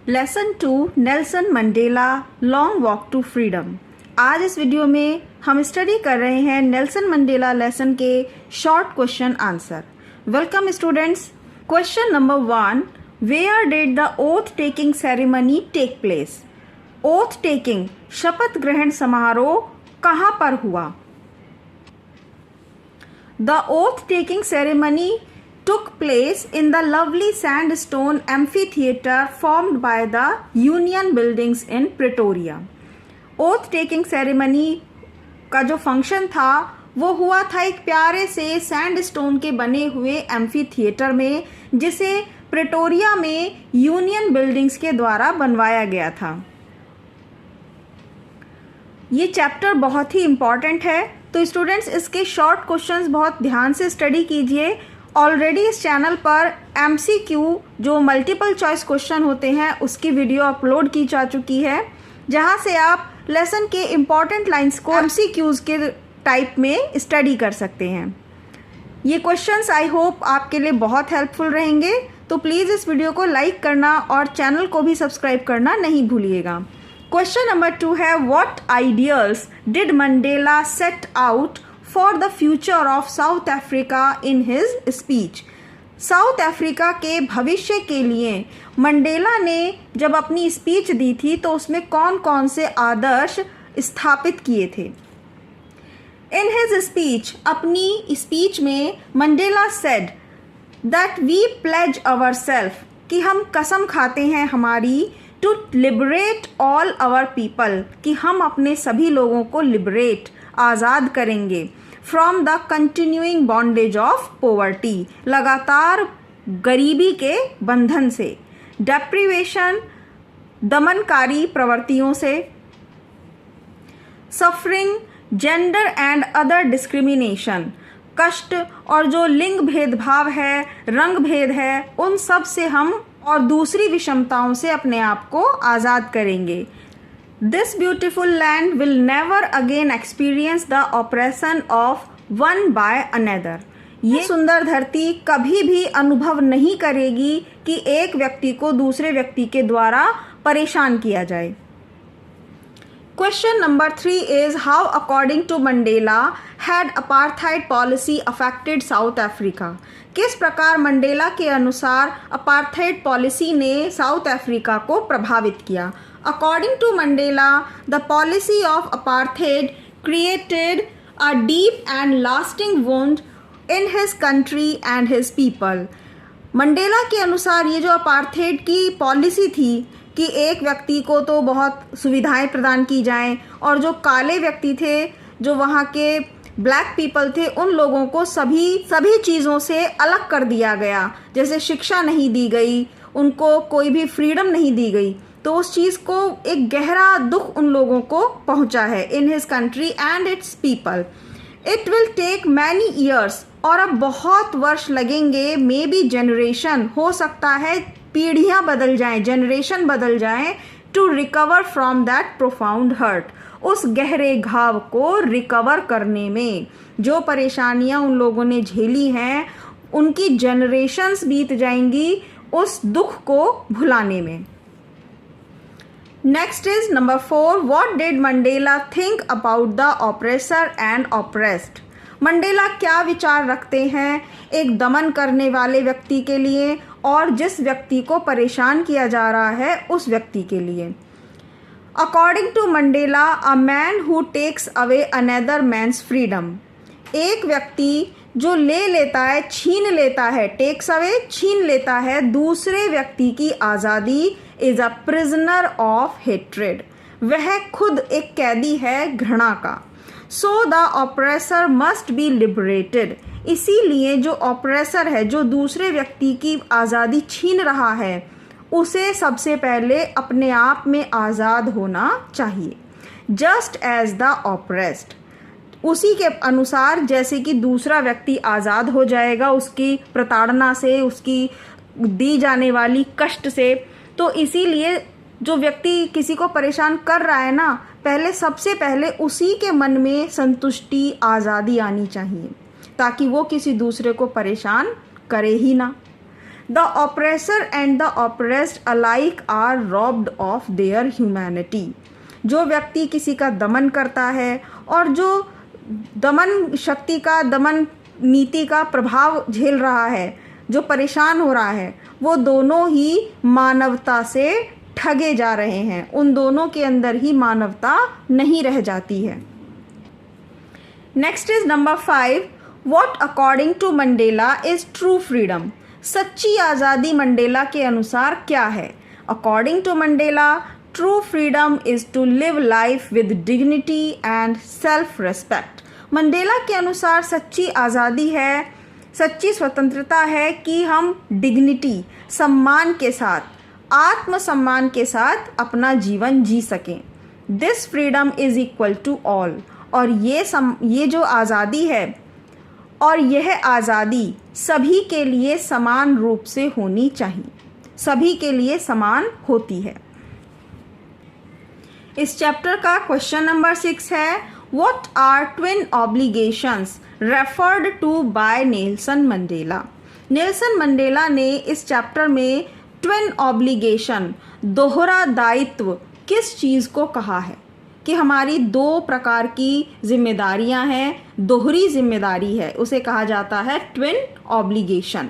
Lesson 2 Nelson Mandela long walk to freedom. आज इस video में हम स्टडी कर रहे हैं नेल्सन मंडेला लेसन के short question answer. Welcome students. Question number 1, where did the oath taking ceremony take place? Oath taking शपथ ग्रहण समारोह कहाँ पर हुआ? The oath taking ceremony took place in the lovely sandstone amphitheater formed by the Union Buildings in Pretoria. Oath taking ceremony का जो function था वो हुआ था एक प्यारे से सैंडस्टोन के बने हुए एम्फी थिएटर में, जिसे प्रेटोरिया में यूनियन बिल्डिंग्स के द्वारा बनवाया गया था। ये चैप्टर बहुत ही इम्पॉर्टेंट है, तो स्टूडेंट्स इसके शॉर्ट क्वेश्चंस बहुत ध्यान से स्टडी कीजिए। ऑलरेडी इस चैनल पर MCQ जो मल्टीपल चॉइस क्वेश्चन होते हैं उसकी वीडियो अपलोड की जा चुकी है, जहां से आप लेसन के इम्पॉर्टेंट लाइंस को MCQs के टाइप में स्टडी कर सकते हैं। ये क्वेश्चंस आई होप आपके लिए बहुत हेल्पफुल रहेंगे, तो प्लीज़ इस वीडियो को लाइक करना और चैनल को भी सब्सक्राइब करना नहीं भूलिएगा। क्वेश्चन नंबर 2 है, what ideals did Mandela set out for the future of south Africa in his speech? South Africa के भविष्य के लिए मंडेला ने जब अपनी स्पीच दी थी तो उसमें कौन कौन से आदर्श स्थापित किए थे? इन हिज स्पीच, अपनी स्पीच में Mandela said that we pledge our self, कि हम कसम खाते हैं हमारी, to liberate all our people, कि हम अपने सभी लोगों को लिबरेट आज़ाद करेंगे, from the continuing bondage of poverty, लगातार गरीबी के बंधन से, डेप्रीवेशन दमनकारी प्रवृत्तियों से, suffering, gender and other discrimination, कष्ट और जो लिंग भेदभाव है, रंग भेद है, उन सब से हम और दूसरी विषमताओं से अपने आप को आज़ाद करेंगे। This beautiful land will never again experience the oppression of one by another. ये सुंदर धरती कभी भी अनुभव नहीं करेगी कि एक व्यक्ति को दूसरे व्यक्ति के द्वारा परेशान किया जाए। Question number 3 is, how according to Mandela had apartheid policy affected South Africa? किस प्रकार मंडेला के अनुसार अपार्थाइड पॉलिसी ने साउथ अफ्रीका को प्रभावित किया? According to Mandela, the policy of apartheid created a deep and lasting wound in his country and his people. Mandela के अनुसार ये जो अपार्थाइड की पॉलिसी थी कि एक व्यक्ति को तो बहुत सुविधाएं प्रदान की जाएं और जो काले व्यक्ति थे, जो वहाँ के ब्लैक पीपल थे, उन लोगों को सभी चीज़ों से अलग कर दिया गया। जैसे शिक्षा नहीं दी गई, उनको कोई भी फ्रीडम नहीं दी गई, तो उस चीज़ को एक गहरा दुख उन लोगों को पहुंचा है। In his country and its people it will take many years, और अब बहुत वर्ष लगेंगे, मे बी जनरेशन, हो सकता है पीढ़ियां बदल जाएं, जनरेशन बदल जाएं, to recover from that profound hurt, उस गहरे घाव को रिकवर करने में। जो परेशानियां उन लोगों ने झेली हैं, उनकी जनरेशन्स बीत जाएंगी उस दुख को भुलाने में। Next is number 4, what did Mandela think about the oppressor and oppressed? Mandela क्या विचार रखते हैं एक दमन करने वाले व्यक्ति के लिए और जिस व्यक्ति को परेशान किया जा रहा है उस व्यक्ति के लिए? According to Mandela, a man who takes away another man's freedom, एक व्यक्ति जो ले लेता है, छीन लेता है, टेक्स अवे छीन लेता है दूसरे व्यक्ति की आज़ादी, is a prisoner of hatred, वह खुद एक कैदी है घृणा का। So the oppressor must be liberated, इसीलिए जो ऑपरेसर है, जो दूसरे व्यक्ति की आज़ादी छीन रहा है, उसे सबसे पहले अपने आप में आज़ाद होना चाहिए। जस्ट एज द ऑपरेस्ड, उसी के अनुसार जैसे कि दूसरा व्यक्ति आज़ाद हो जाएगा उसकी प्रताड़ना से, उसकी दी जाने वाली कष्ट से, तो इसीलिए जो व्यक्ति किसी को परेशान कर रहा है ना, सबसे पहले उसी के मन में संतुष्टि, आज़ादी आनी चाहिए, ताकि वो किसी दूसरे को परेशान करे ही ना। The oppressor and the oppressed alike are robbed of their humanity. जो व्यक्ति किसी का दमन करता है और जो दमन शक्ति का, दमन नीति का प्रभाव झेल रहा है, जो परेशान हो रहा है, वो दोनों ही मानवता से ठगे जा रहे हैं। उन दोनों के अंदर ही मानवता नहीं रह जाती है। Next is number 5, what according to Mandela is true freedom. सच्ची आज़ादी मंडेला के अनुसार क्या है? According to Mandela, true freedom is to live life with dignity and self respect. Mandela के अनुसार सच्ची आज़ादी है, सच्ची स्वतंत्रता है कि हम डिग्निटी, सम्मान के साथ, आत्मसम्मान के साथ अपना जीवन जी सकें। This freedom is equal to all. और ये जो आज़ादी है और यह आज़ादी सभी के लिए समान रूप से होनी चाहिए, सभी के लिए समान होती है। इस चैप्टर का क्वेश्चन नंबर 6 है, what are twin obligations referred to by Nelson Mandela. Nelson Mandela ने इस चैप्टर में ट्विन ऑब्लिगेशन, दोहरा दायित्व, किस चीज़ को कहा है कि हमारी 2 प्रकार की जिम्मेदारियां हैं, दोहरी जिम्मेदारी है, उसे कहा जाता है twin obligation.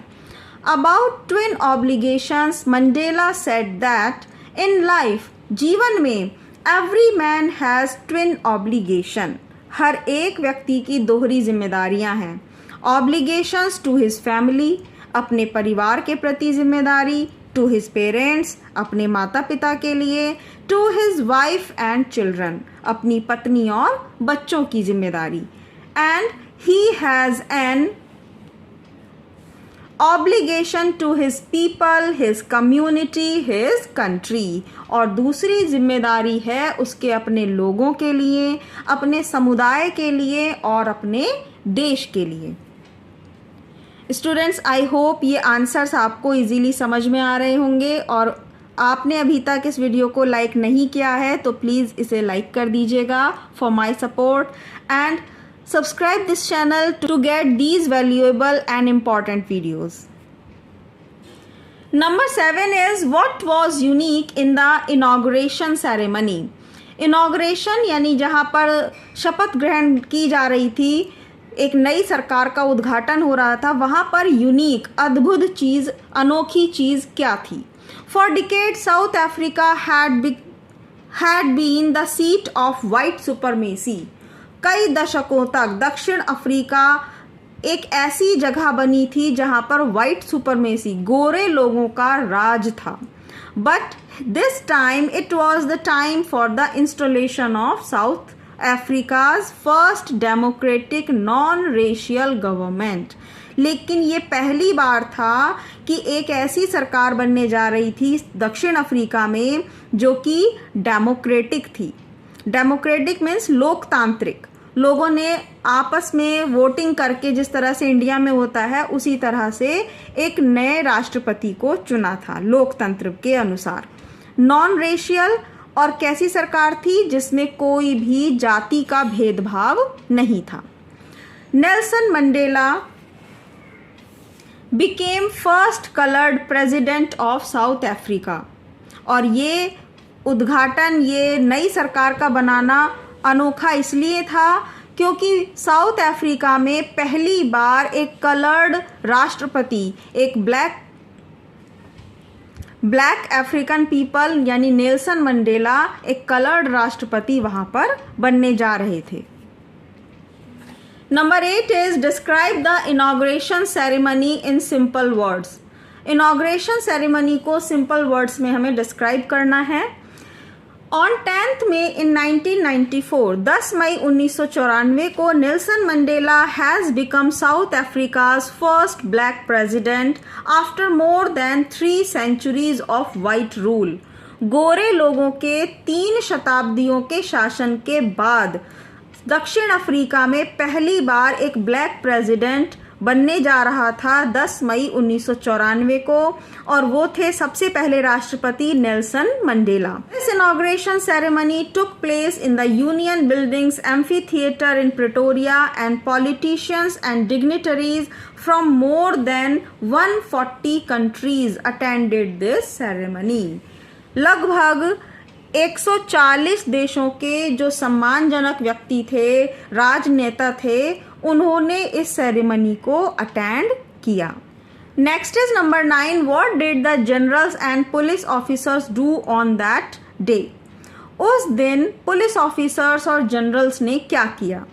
About twin obligations Mandela said that in life, जीवन में every man has twin obligation, हर एक व्यक्ति की दोहरी जिम्मेदारियां हैं। ऑब्लिगेशंस टू हिज फैमिली, अपने परिवार के प्रति जिम्मेदारी, टू हिज पेरेंट्स, अपने माता पिता के लिए, to his wife and children, अपनी पत्नी और बच्चों की जिम्मेदारी, and he has an obligation to his people, his community, his country, और दूसरी जिम्मेदारी है उसके अपने लोगों के लिए, अपने समुदाय के लिए और अपने देश के लिए। स्टूडेंट्स, आई होप ये आंसर्स आपको इजीली समझ में आ रहे होंगे, और आपने अभी तक इस वीडियो को लाइक नहीं किया है तो प्लीज़ इसे लाइक कर दीजिएगा for my support, and subscribe this channel to get these valuable and important videos. Number 7 is what was unique in the inauguration ceremony. Inauguration यानी जहाँ पर शपथ ग्रहण की जा रही थी, एक नई सरकार का उद्घाटन हो रहा था, वहाँ पर यूनिक, अद्भुत चीज़, अनोखी चीज़ क्या थी? For decades, South Africa had been the seat of white supremacy. कई दशकों तक दक्षिण अफ्रीका एक ऐसी जगह बनी थी जहां पर वाइट सुपरमेसी, गोरे लोगों का राज था। But this time it was the time for the installation of south Africa's first democratic non racial government. लेकिन ये पहली बार था कि एक ऐसी सरकार बनने जा रही थी दक्षिण अफ्रीका में जो कि डेमोक्रेटिक थी। डेमोक्रेटिक मीन्स लोकतांत्रिक, लोगों ने आपस में वोटिंग करके जिस तरह से इंडिया में होता है उसी तरह से एक नए राष्ट्रपति को चुना था लोकतंत्र के अनुसार। नॉन रेशियल, और कैसी सरकार थी? जिसमें कोई भी जाति का भेदभाव नहीं था। Nelson Mandela became first coloured president of south Africa, और ये उद्घाटन, ये नई सरकार का बनाना अनोखा इसलिए था क्योंकि साउथ अफ्रीका में पहली बार एक कलर्ड राष्ट्रपति, एक ब्लैक अफ्रीकन पीपल यानी नेल्सन मंडेला एक कलर्ड राष्ट्रपति वहां पर बनने जा रहे थे। Number 8 is describe the inauguration ceremony in simple words. Inauguration ceremony को सिंपल वर्ड्स में हमें डिस्क्राइब करना है। ऑन 10 मई इन 1994, 10 मई 1994 को Nelson Mandela has become south Africa's first black president after more than 3 centuries of white rule. गोरे लोगों के 3 शताब्दियों के शासन के बाद दक्षिण अफ्रीका में पहली बार एक ब्लैक प्रेसिडेंट बनने जा रहा था 10 मई 1994 को, और वो थे सबसे पहले राष्ट्रपति Nelson Mandela. This inauguration ceremony took place in the union buildings amphitheatre in Pretoria and politicians and dignitaries from more than 140 countries attended this ceremony. लगभग 140 देशों के जो सम्मानजनक व्यक्ति थे, राजनेता थे, उन्होंने इस सेरेमनी को अटेंड किया। Next is number 9, what did the generals and police officers do on that day. उस दिन पुलिस ऑफिसर्स और जनरल्स ने क्या किया?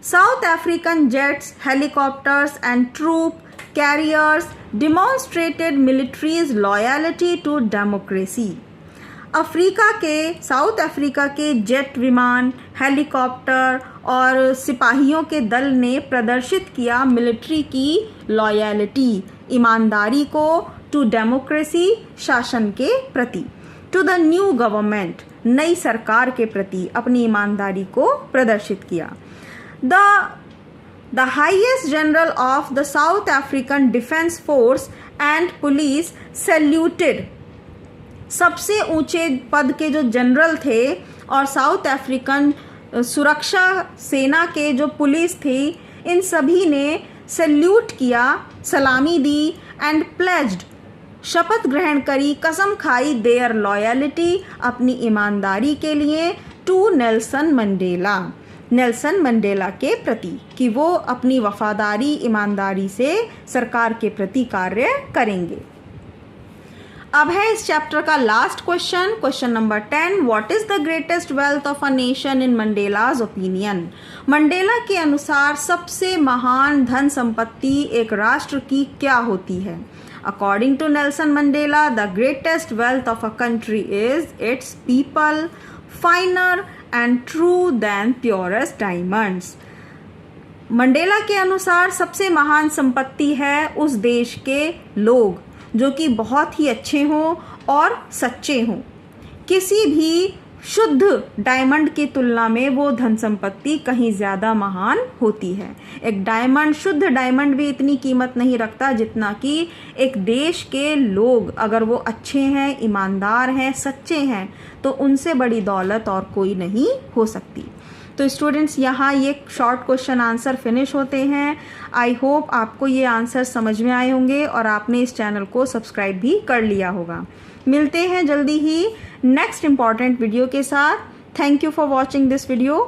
South African jets, helicopters and troop carriers demonstrated military's loyalty to democracy. South Africa के jet विमान, helicopter और सिपाहियों के दल ने प्रदर्शित किया मिलिट्री की लॉयल्टी, ईमानदारी को, टू डेमोक्रेसी, शासन के प्रति, टू द न्यू गवर्नमेंट, नई सरकार के प्रति अपनी ईमानदारी को प्रदर्शित किया। The highest general of the south African defence force and police saluted. सबसे ऊंचे पद के जो जनरल थे और साउथ अफ्रीकन सुरक्षा सेना के जो पुलिस थी, इन सभी ने सैल्यूट किया, सलामी दी, एंड प्लेज्ड, शपथ ग्रहण करी, कसम खाई, देयर लॉयल्टी, अपनी ईमानदारी के लिए, to Nelson Mandela, Nelson Mandela के प्रति, कि वो अपनी वफादारी, ईमानदारी से सरकार के प्रति कार्य करेंगे। अब है इस चैप्टर का last question, question number 10, what is the greatest wealth of a nation in Mandela's opinion. Mandela के अनुसार सबसे महान धन संपत्ति एक राष्ट्र की क्या होती है? According to Nelson Mandela, the greatest wealth of a country is its people, finer and true than purest diamonds. Mandela के अनुसार सबसे महान संपत्ति है उस देश के लोग जो कि बहुत ही अच्छे हों और सच्चे हों। किसी भी शुद्ध डायमंड की तुलना में वो धन संपत्ति कहीं ज़्यादा महान होती है। एक डायमंड, शुद्ध डायमंड भी इतनी कीमत नहीं रखता जितना कि एक देश के लोग, अगर वो अच्छे हैं, ईमानदार हैं, सच्चे हैं, तो उनसे बड़ी दौलत और कोई नहीं हो सकती। तो स्टूडेंट्स, यहाँ ये शॉर्ट क्वेश्चन आंसर फिनिश होते हैं। आई होप आपको ये आंसर समझ में आए होंगे और आपने इस चैनल को सब्सक्राइब भी कर लिया होगा। मिलते हैं जल्दी ही नेक्स्ट इम्पॉर्टेंट वीडियो के साथ। Thank you for watching this video.